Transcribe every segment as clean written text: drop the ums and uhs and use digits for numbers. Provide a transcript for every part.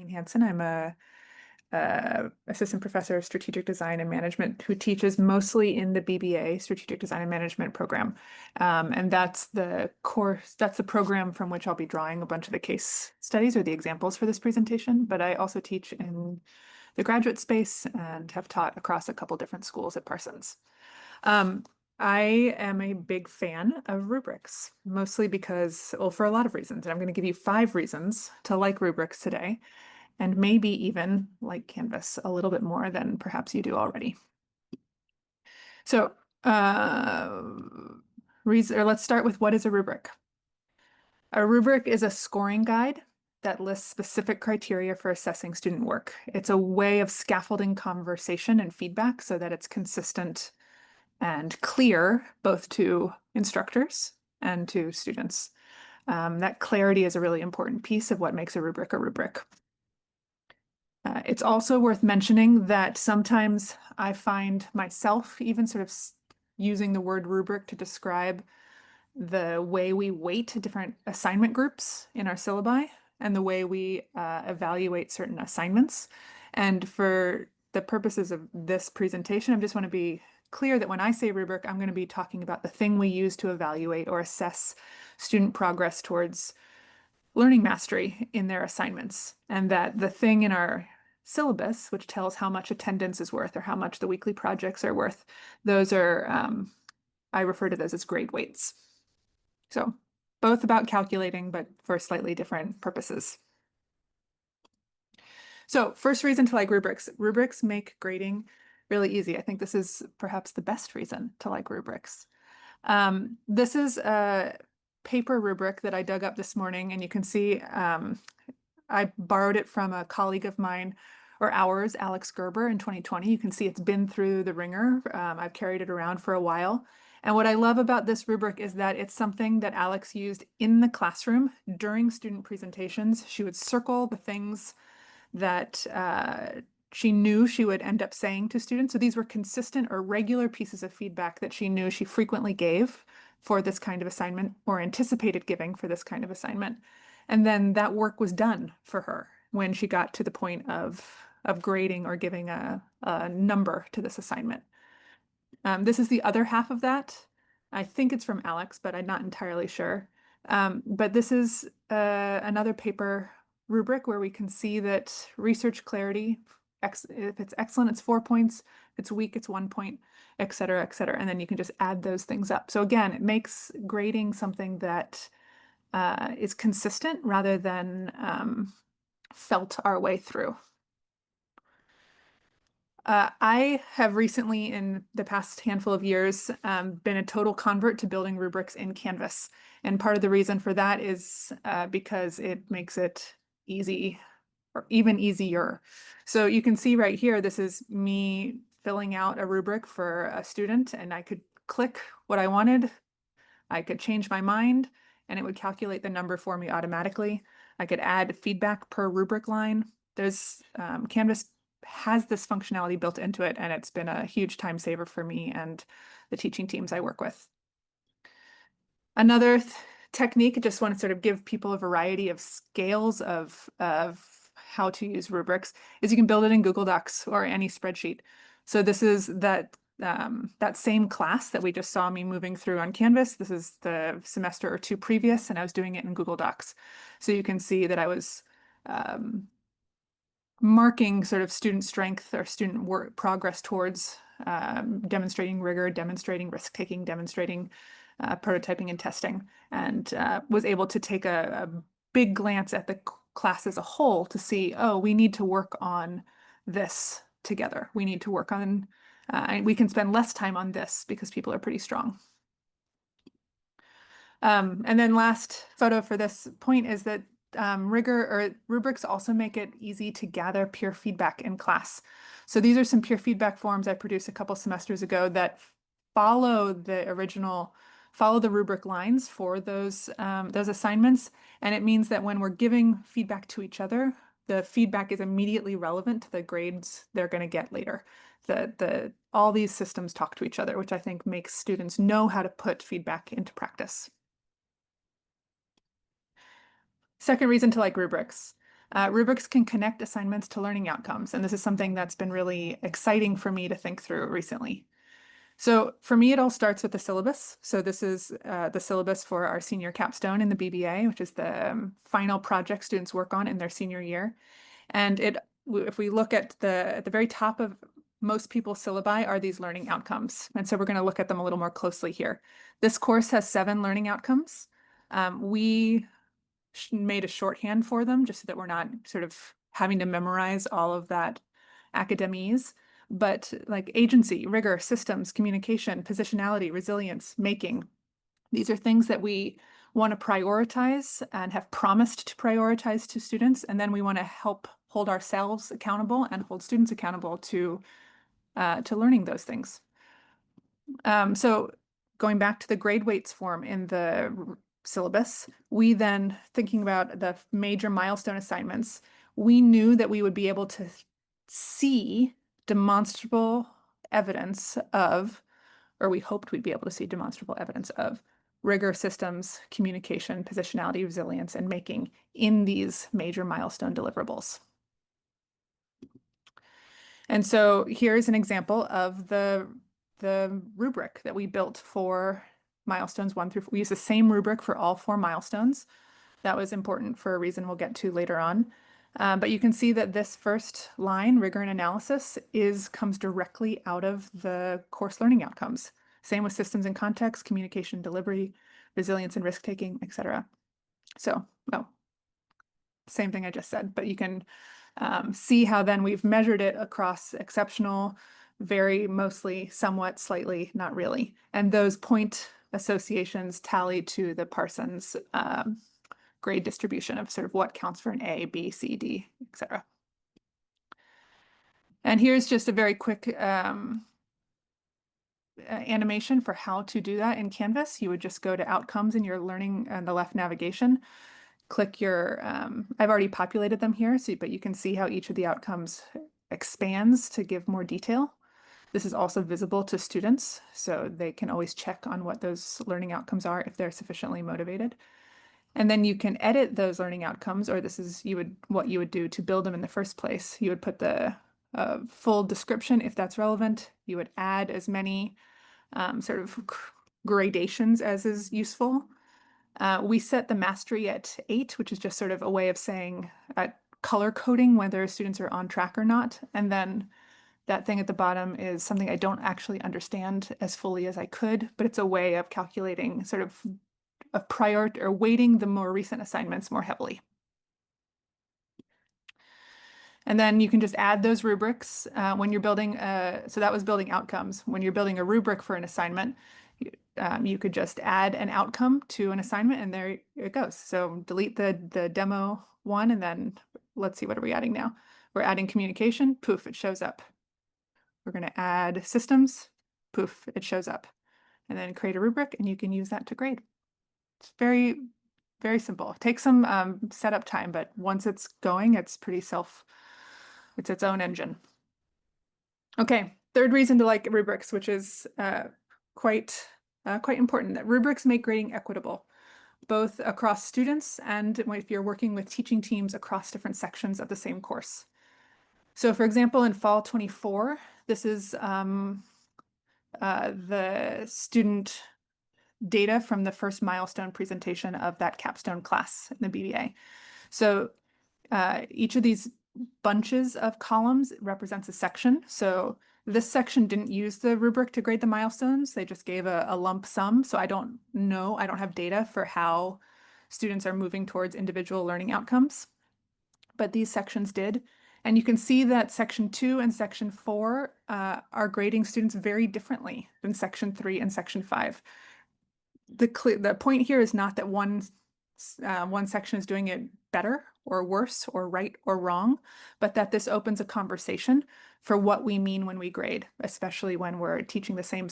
Killeen Hanson. I'm a assistant professor of strategic design and management who teaches mostly in the BBA, Strategic Design and Management program. And that's the course, that's the program from which I'll be drawing a bunch of the case studies or the examples for this presentation. But I also teach in the graduate space and have taught across a couple different schools at Parsons. I am a big fan of rubrics, mostly because, well, for a lot of reasons. And I'm going to give you 5 reasons to like rubrics today, and maybe even like Canvas a little bit more than perhaps you do already. So let's start with, what is a rubric? A rubric is a scoring guide that lists specific criteria for assessing student work. It's a way of scaffolding conversation and feedback so that it's consistent and clear both to instructors and to students. That clarity is a really important piece of what makes a rubric a rubric. It's also worth mentioning that sometimes I find myself even sort of using the word rubric to describe the way we weight different assignment groups in our syllabi and the way we evaluate certain assignments. And for the purposes of this presentation, I just want to be clear that when I say rubric, I'm going to be talking about the thing we use to evaluate or assess student progress towards learning mastery in their assignments, and that the thing in our syllabus, which tells how much attendance is worth or how much the weekly projects are worth, those are, I refer to those as grade weights. So both about calculating, but for slightly different purposes. So first reason to like rubrics. Rubrics make grading really easy. I think this is perhaps the best reason to like rubrics. This is a paper rubric that I dug up this morning, and you can see I borrowed it from a colleague of mine, or ours, Alex Gerber, in 2020. You can see it's been through the ringer. I've carried it around for a while. And what I love about this rubric is that it's something that Alex used in the classroom during student presentations. She would circle the things that she knew she would end up saying to students. So these were consistent or regular pieces of feedback that she knew she frequently gave for this kind of assignment, or anticipated giving for this kind of assignment. And then that work was done for her when she got to the point of grading or giving a number to this assignment. This is the other half of that. I think it's from Alex, but I'm not entirely sure. But this is another paper rubric where we can see that research clarity, if it's excellent, it's 4 points. If it's weak, it's 1 point, et cetera, et cetera. And then you can just add those things up. So again, it makes grading something that is consistent rather than felt our way through. I have recently, in the past handful of years, been a total convert to building rubrics in Canvas. And part of the reason for that is because it makes it easy, or even easier. So you can see right here, this is me filling out a rubric for a student, and I could click what I wanted. I could change my mind, and it would calculate the number for me automatically. I could add feedback per rubric line. There's Canvas has this functionality built into it, and it's been a huge time saver for me and the teaching teams I work with. Another technique, I just want to sort of give people a variety of scales of how to use rubrics, is you can build it in Google Docs or any spreadsheet. So this is that same class that we just saw me moving through on Canvas. This is the semester or 2 previous, and I was doing it in Google Docs. So you can see that I was marking sort of student strength or student work progress towards demonstrating rigor, demonstrating risk-taking, demonstrating prototyping and testing, and was able to take a big glance at the class as a whole to see, oh, we need to work on this together. We need to work on, we can spend less time on this because people are pretty strong. And then last photo for this point is that rigor or rubrics also make it easy to gather peer feedback in class. So these are some peer feedback forms I produced a couple semesters ago that follow the rubric lines for those assignments. And it means that when we're giving feedback to each other, the feedback is immediately relevant to the grades they're going to get later. All these systems talk to each other, which I think makes students know how to put feedback into practice. Second reason to like rubrics. Rubrics can connect assignments to learning outcomes, and this is something that's been really exciting for me to think through recently. So for me, it all starts with the syllabus. So this is the syllabus for our senior capstone in the BBA, which is the final project students work on in their senior year. And if we look at the very top of most people's syllabi are these learning outcomes. And so we're going to look at them a little more closely here. This course has 7 learning outcomes. We made a shorthand for them just so that we're not sort of having to memorize all of that academies. But like agency, rigor, systems, communication, positionality, resilience, making, these are things that we want to prioritize and have promised to prioritize to students. And then we want to help hold ourselves accountable and hold students accountable to learning those things. So going back to the grade weights form in the syllabus, we then, thinking about the major milestone assignments, we knew that we would be able to see demonstrable evidence of, or we hoped we'd be able to see demonstrable evidence of, rigor, systems, communication, positionality, resilience, and making in these major milestone deliverables. And so here's an example of the rubric that we built for milestones 1 through 4. We use the same rubric for all 4 milestones. That was important for a reason we'll get to later on. But you can see that this first line, rigor and analysis, comes directly out of the course learning outcomes. Same with systems and context, communication, delivery, resilience and risk-taking, etc. So, well, same thing I just said, but you can see how then we've measured it across exceptional, very, mostly, somewhat, slightly, not really. And those point associations tally to the Parsons grade distribution of sort of what counts for an A, B, C, D, etc. And here's just a very quick animation for how to do that in Canvas. You would just go to outcomes in your learning and the left navigation. Click your, I've already populated them here, but you can see how each of the outcomes expands to give more detail. This is also visible to students, so they can always check on what those learning outcomes are if they're sufficiently motivated. And then you can edit those learning outcomes, or this is what you would do to build them in the first place. You would put the full description if that's relevant. You would add as many sort of gradations as is useful. We set the mastery at 8, which is just sort of a way of saying color coding whether students are on track or not. And then that thing at the bottom is something I don't actually understand as fully as I could, but it's a way of calculating sort of a priority or weighting the more recent assignments more heavily. And then you can just add those rubrics when you're building, so that was building outcomes. When you're building a rubric for an assignment, you could just add an outcome to an assignment and there it goes. So delete the demo one and then let's see, what are we adding now? We're adding communication, poof, it shows up. We're going to add systems, poof, it shows up. And then create a rubric and you can use that to grade. It's very, very simple. It takes some setup time, but once it's going, it's pretty it's its own engine. Okay, third reason to like rubrics, which is quite important, that rubrics make grading equitable, both across students and if you're working with teaching teams across different sections of the same course. So for example, in fall 24, this is the student data from the first milestone presentation of that capstone class in the BBA. So each of these bunches of columns represents a section. So this section didn't use the rubric to grade the milestones. They just gave a lump sum. So I don't know, I don't have data for how students are moving towards individual learning outcomes, but these sections did. And you can see that section 2 and section 4 are grading students very differently than section 3 and section 5. The point here is not that one section is doing it better or worse or right or wrong, but that this opens a conversation for what we mean when we grade, especially when we're teaching the same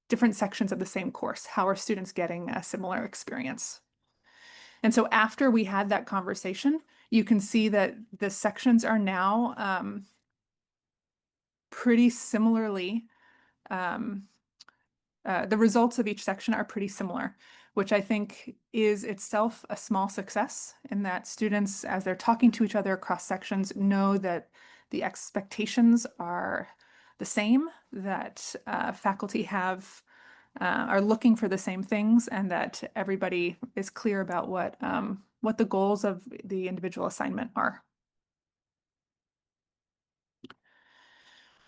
different sections of the same course. How are students getting a similar experience? And so after we had that conversation, you can see that the sections are now pretty similarly, the results of each section are pretty similar, which I think is itself a small success in that students, as they're talking to each other across sections, know that the expectations are the same, that faculty are looking for the same things, and that everybody is clear about what the goals of the individual assignment are.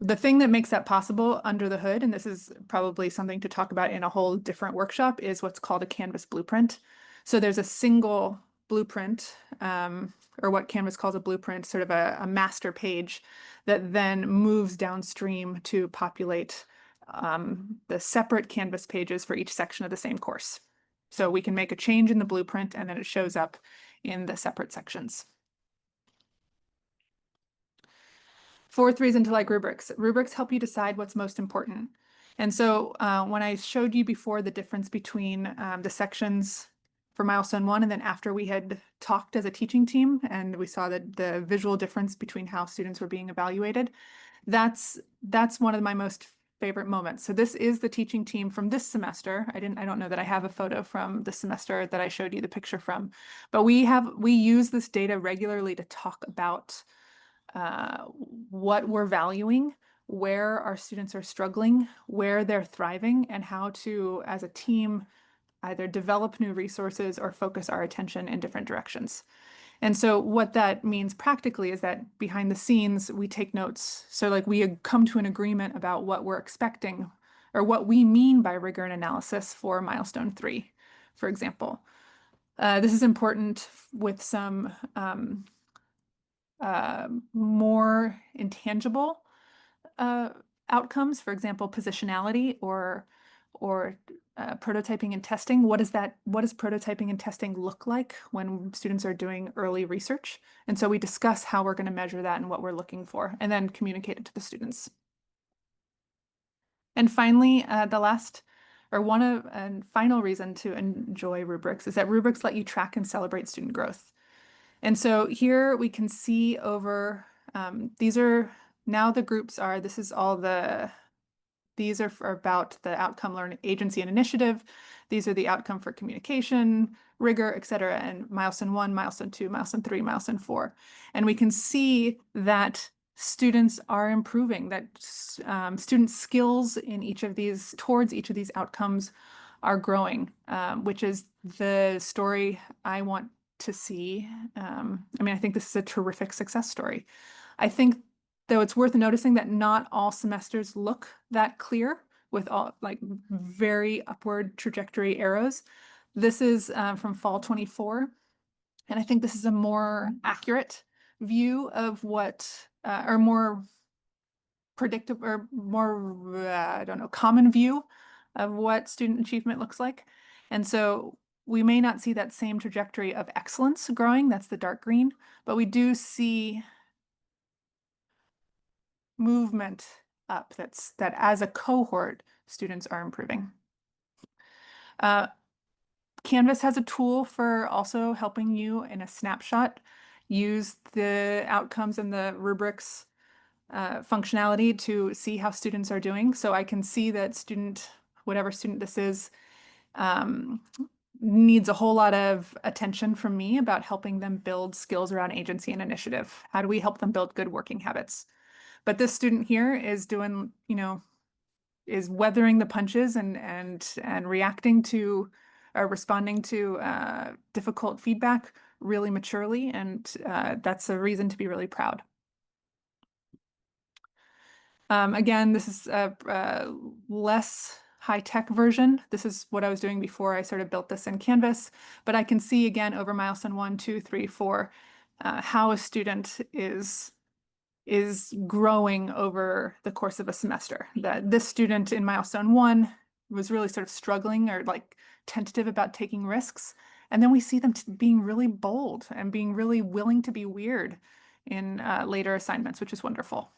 The thing that makes that possible under the hood, and this is probably something to talk about in a whole different workshop, is what's called a Canvas blueprint. So there's a single blueprint, or what Canvas calls a blueprint, sort of a master page that then moves downstream to populate the separate Canvas pages for each section of the same course. So we can make a change in the blueprint and then it shows up in the separate sections. Fourth reason to like rubrics. Rubrics help you decide what's most important. And so when I showed you before the difference between the sections for milestone 1 and then after we had talked as a teaching team and we saw that the visual difference between how students were being evaluated, that's one of my most favorite moments. So this is the teaching team from this semester. I don't know that I have a photo from the semester that I showed you the picture from, but we use this data regularly to talk about what we're valuing, where our students are struggling, where they're thriving, and how to, as a team, either develop new resources or focus our attention in different directions. And so what that means practically is that behind the scenes, we take notes. So like we come to an agreement about what we're expecting or what we mean by rigor and analysis for milestone 3, for example. This is important with some more intangible outcomes, for example, positionality or prototyping and testing. What does prototyping and testing look like when students are doing early research? And so we discuss how we're going to measure that and what we're looking for, and then communicate it to the students. And finally, the last or one of and final reason to enjoy rubrics is that rubrics let you track and celebrate student growth. And so here we can see over, these are now the groups are, these are for about the outcome, learning, agency, and initiative. These are the outcome for communication, rigor, et cetera, and milestone 1, milestone 2, milestone 3, milestone 4. And we can see that students are improving, that student skills in towards each of these outcomes are growing, which is the story I want to see. I mean, I think this is a terrific success story. I think, though, it's worth noticing that not all semesters look that clear with all like very upward trajectory arrows. This is from fall 24. And I think this is a more accurate view of what, or more predictable or more, I don't know, common view of what student achievement looks like. And so we may not see that same trajectory of excellence growing, that's the dark green, but we do see movement up that as a cohort, students are improving. Canvas has a tool for also helping you in a snapshot use the outcomes and the rubrics functionality to see how students are doing. So I can see that whatever student this is, needs a whole lot of attention from me about helping them build skills around agency and initiative. How do we help them build good working habits? But this student here is doing, is weathering the punches and reacting to or responding to difficult feedback really maturely, and that's a reason to be really proud. Again, this is a less high-tech version. This is what I was doing before I sort of built this in Canvas, but I can see again over milestone 1, 2, 3, 4, how a student is growing over the course of a semester. That this student in milestone 1 was really sort of struggling or like tentative about taking risks. And then we see them being really bold and being really willing to be weird in later assignments, which is wonderful.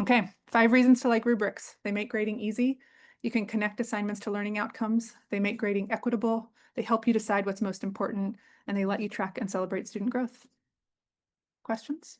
Okay, 5 reasons to like rubrics. They make grading easy. You can connect assignments to learning outcomes. They make grading equitable. They help you decide what's most important, and they let you track and celebrate student growth. Questions?